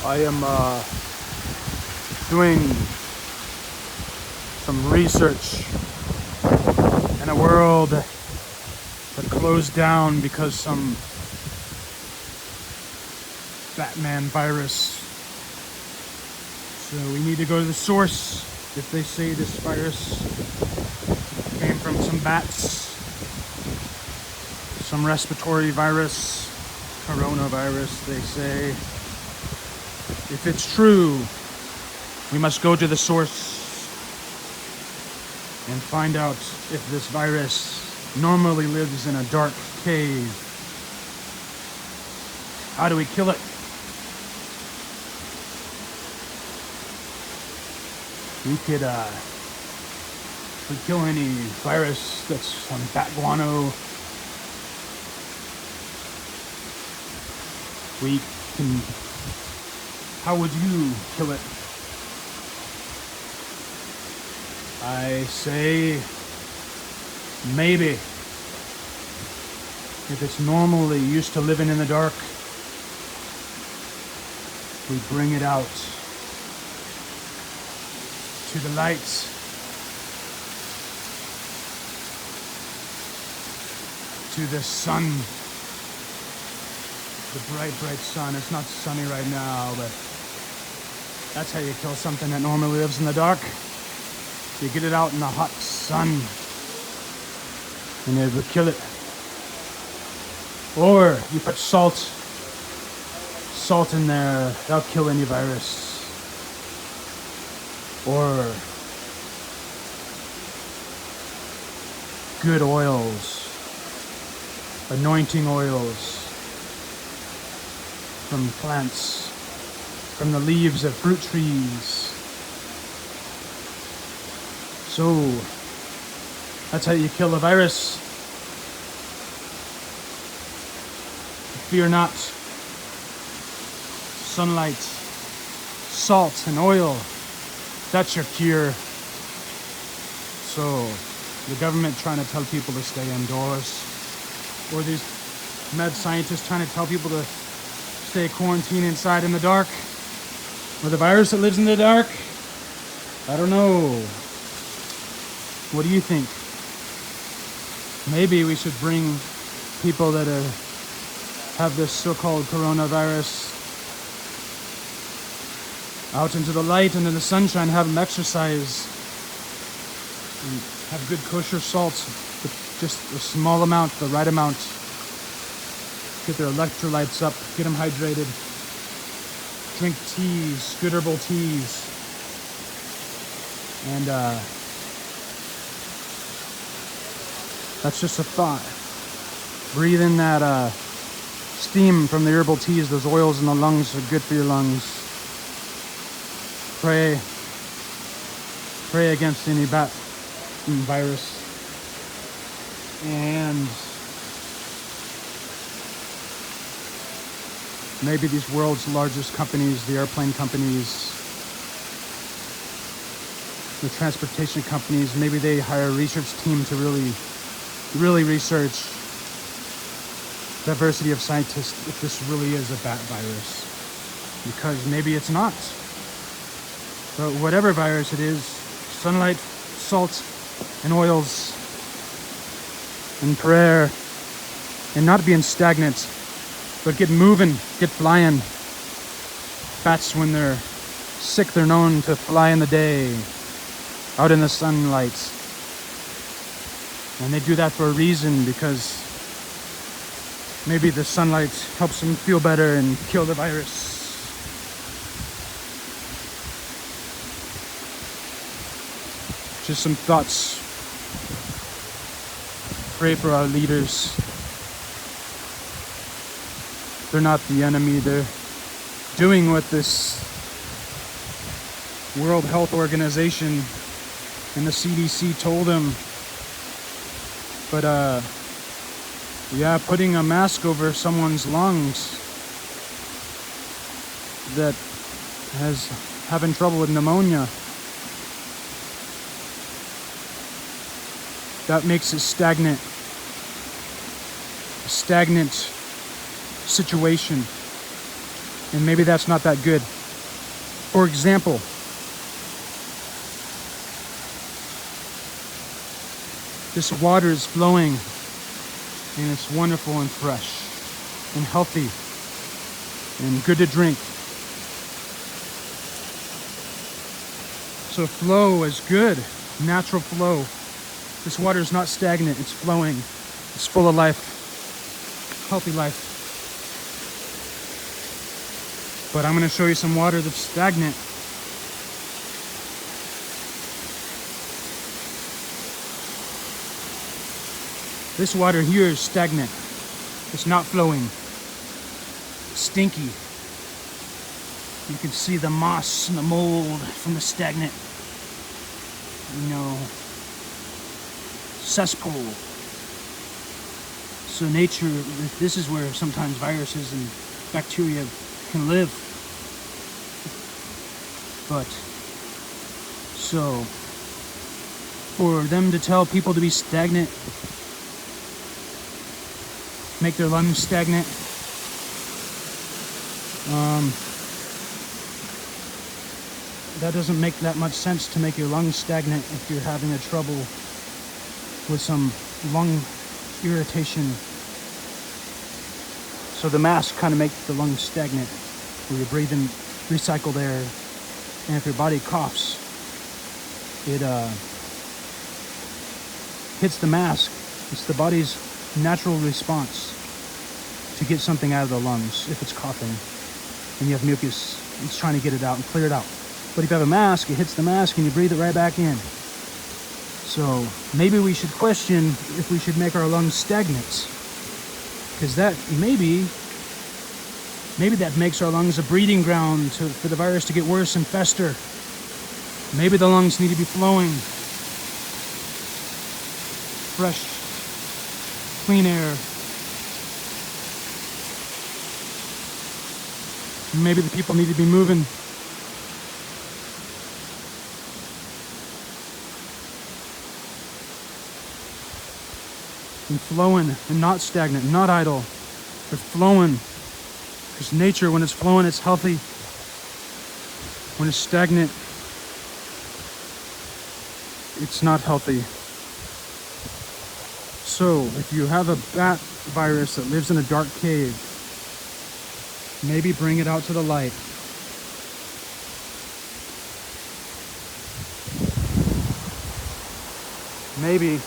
I am doing some research in a world that closed down because some Batman virus. So we need to go to the source. If they say this virus came from some bats, some respiratory virus, coronavirus, they say. If it's true, we must go to the source and find out if this virus normally lives in a dark cave. How do we kill it? We could, if we kill any virus that's on bat guano, we can. How would you kill it? I say maybe. If it's normally used to living in the dark, we bring it out to the light. To the sun. The bright, bright sun. It's not sunny right now, but that's how you kill something that normally lives in the dark. You get it out in the hot sun, and it will kill it. Or you put salt in there, that'll kill any virus. Or good oils, anointing oils from plants, from the leaves of fruit trees. So that's how you kill a virus. Fear not. Sunlight, salt, and oil. That's your cure. So the government trying to tell people to stay indoors, or these med scientists trying to tell people to stay quarantined inside in the dark, or the virus that lives in the dark. I don't know. What do you think? Maybe we should bring people that have this so-called coronavirus out into the light and in the sunshine, have them exercise, and have good kosher salt, but just a small amount, the right amount. Get their electrolytes up, get them hydrated. Drink teas, good herbal teas. And that's just a thought. Breathe in that steam from the herbal teas. Those oils in the lungs are good for your lungs. Pray against any bat virus. And maybe these world's largest companies, the airplane companies, the transportation companies, maybe they hire a research team to really research diversity of scientists if this really is a bat virus. Because maybe it's not. But whatever virus it is, sunlight, salt, and oils, and prayer, and not being stagnant, but get moving, get flying. Bats, when they're sick, they're known to fly in the day, out in the sunlight. And they do that for a reason, because maybe the sunlight helps them feel better and kill the virus. Just some thoughts. Pray for our leaders. They're not the enemy. They're doing what this World Health Organization and the CDC told them. But yeah, putting a mask over someone's lungs that has having trouble with pneumonia, that makes it stagnant. A stagnant situation. and maybe that's not that good. For example, this water is flowing and it's wonderful and fresh and healthy and good to drink. So flow is good, natural flow. This water is not stagnant, it's flowing. It's full of life, healthy life. But I'm gonna show you some water that's stagnant. This water here is stagnant. It's not flowing. It's stinky. You can see the moss and the mold from the stagnant, cesspool. So nature, this is where sometimes viruses and bacteria can live. But, so, for them to tell people to be stagnant, make their lungs stagnant, that doesn't make that much sense to make your lungs stagnant if you're having a trouble with some lung irritation. So the mask kind of makes the lungs stagnant, where you're breathing recycled air, and if your body coughs, it hits the mask. It's the body's natural response to get something out of the lungs. If it's coughing and you have mucus, it's trying to get it out and clear it out. But if you have a mask, it hits the mask and you breathe it right back in. So maybe we should question if we should make our lungs stagnant, because that maybe that makes our lungs a breeding ground for the virus to get worse and fester. Maybe the lungs need to be flowing fresh, clean air. Maybe the people need to be moving. And flowing and not stagnant, not idle. They're flowing. Because nature, when it's flowing, it's healthy. When it's stagnant, it's not healthy. So, if you have a bat virus that lives in a dark cave, maybe bring it out to the light. Maybe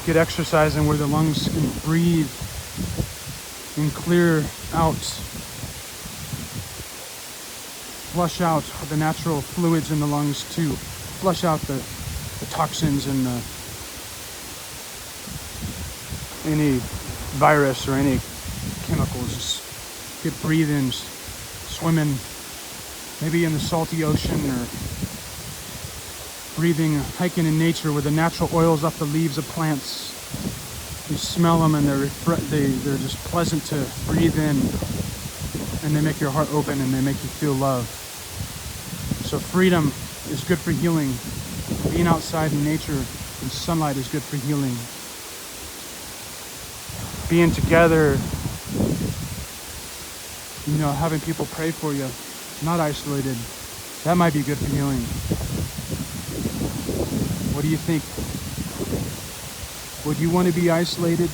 get exercising where the lungs can breathe and clear out, flush out the natural fluids in the lungs to flush out the toxins and any virus or any chemicals. Just get breathing, swimming, maybe in the salty ocean, or breathing, hiking in nature where the natural oils off the leaves of plants. You smell them and they're just pleasant to breathe in, and they make your heart open and they make you feel love. So freedom is good for healing. Being outside in nature and sunlight is good for healing. Being together, having people pray for you, not isolated, that might be good for healing. What do you think? Would you want to be isolated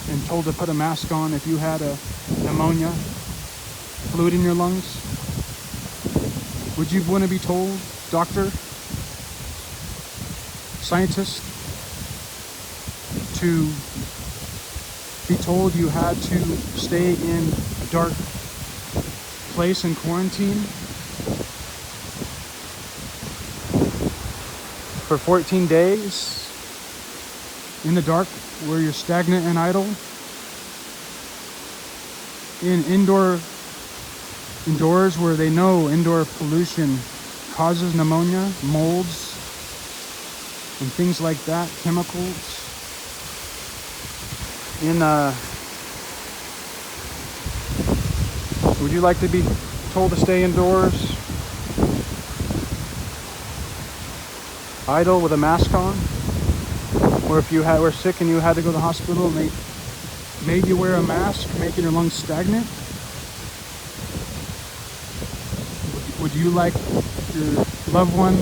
and told to put a mask on if you had a pneumonia, fluid in your lungs? Would you want to be told, doctor, scientist, to be told you had to stay in a dark place in quarantine for 14 days in the dark where you're stagnant and idle? In indoors where they know indoor pollution causes pneumonia, molds, and things like that, chemicals. Would you like to be told to stay indoors, idle with a mask on? Or if you were sick and you had to go to the hospital and they made you wear a mask, making your lungs stagnant? Would you like your loved one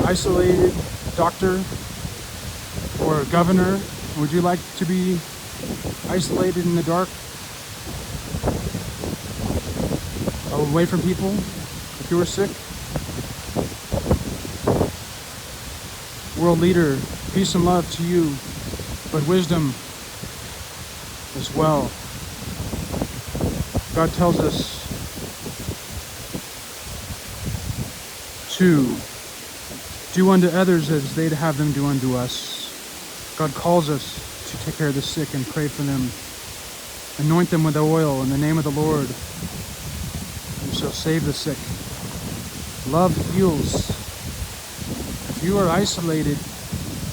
isolated, doctor or governor? Would you like to be isolated in the dark, away from people if you were sick? World leader, peace and love to you, but wisdom as well. God tells us to do unto others as they'd have them do unto us. God calls us to take care of the sick and pray for them. Anoint them with oil in the name of the Lord. You shall save the sick. Love heals. If you are isolated,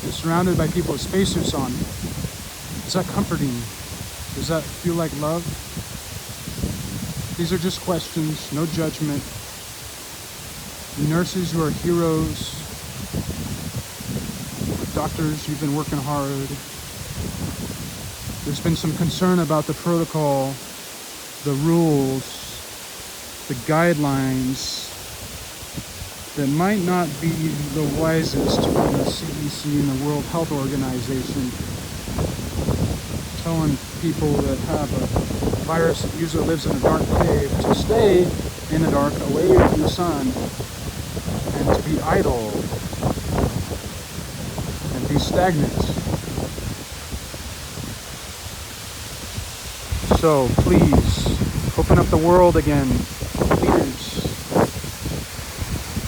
you're surrounded by people with spacesuits on, is that comforting? Does that feel like love? These are just questions, no judgment. Nurses, you are heroes. Doctors, you've been working hard. There's been some concern about the protocol, the rules, the guidelines that might not be the wisest from the CDC and the World Health Organization, telling people that have a virus that usually lives in a dark cave to stay in the dark, away from the sun, and to be idle and be stagnant. So please, open up the world again. Leaders,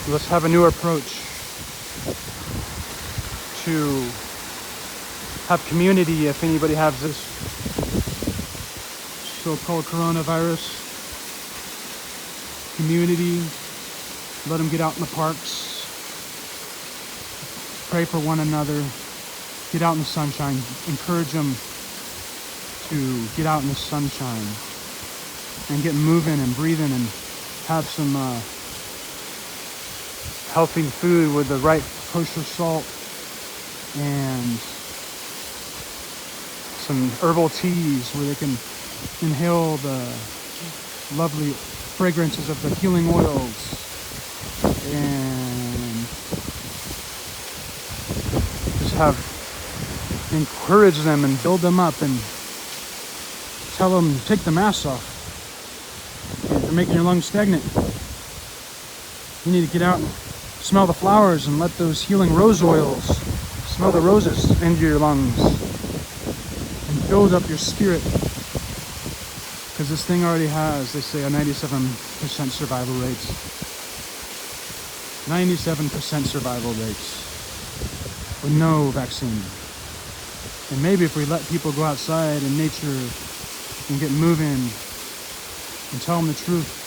let's have a new approach to have community. If anybody has this so-called coronavirus, community, let them get out in the parks, pray for one another, get out in the sunshine, encourage them to get out in the sunshine and get moving and breathing and have some healthy food with the right kosher salt and some herbal teas where they can inhale the lovely fragrances of the healing oils and just encourage them and build them up and tell them, take the mask off. You're making your lungs stagnant. You need to get out and smell the flowers and let those healing rose oils, smell the roses into your lungs and build up your spirit. Because this thing already has, they say, a 97% survival rates. 97% survival rates with no vaccine. And maybe if we let people go outside in nature and get moving and tell them the truth,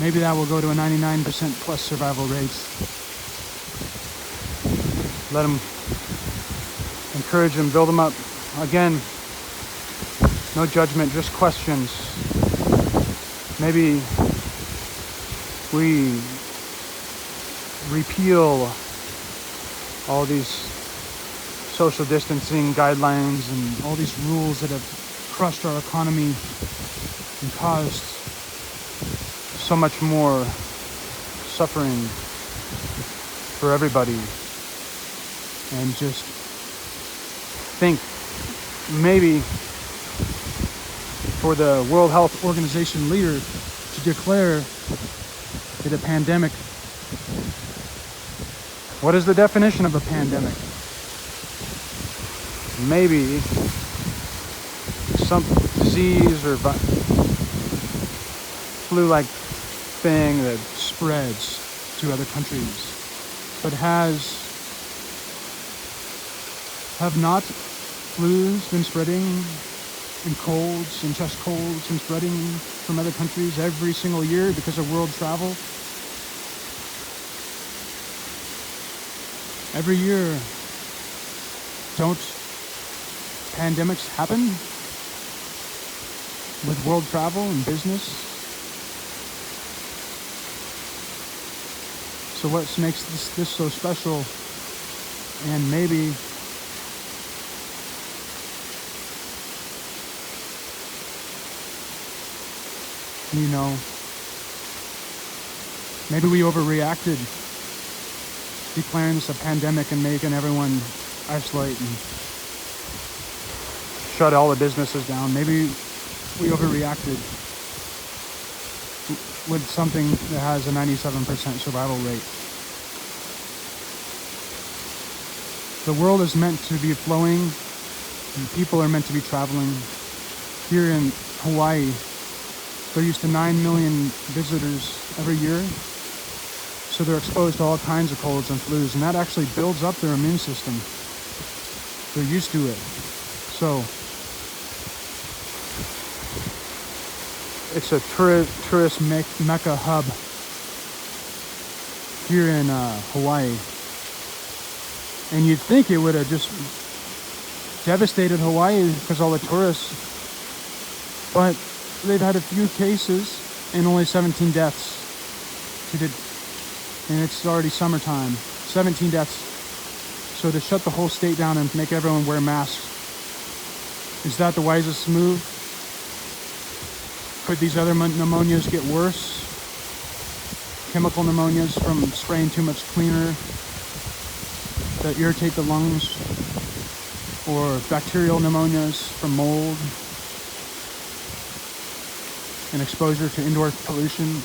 maybe that will go to a 99% plus survival rates. Let them, encourage them, build them up. Again, no judgment, just questions. Maybe we repeal all these social distancing guidelines and all these rules that have crushed our economy and caused so much more suffering for everybody. And just think, maybe for the World Health Organization leader to declare that a pandemic, what is the definition of a pandemic? Maybe some disease or flu-like thing that spreads to other countries, but have not flus been spreading, and colds and chest colds been spreading from other countries every single year because of world travel? Every year, don't pandemics happen with world travel and business? So what makes this so special? And maybe You know, maybe we overreacted, declaring this a pandemic and making everyone isolate and shut all the businesses down. Maybe we overreacted with something that has a 97% survival rate. The world is meant to be flowing, and people are meant to be traveling. Here in Hawaii, they're used to 9 million visitors every year, so they're exposed to all kinds of colds and flus, and that actually builds up their immune system. They're used to it. So it's a tourist mecca hub here in Hawaii. And you'd think it would have just devastated Hawaii because all the tourists. But they've had a few cases and only 17 deaths. And it's already summertime. 17 deaths. So to shut the whole state down and make everyone wear masks, is that the wisest move? Could these other pneumonias get worse? Chemical pneumonias from spraying too much cleaner that irritate the lungs, or bacterial pneumonias from mold and exposure to indoor pollution.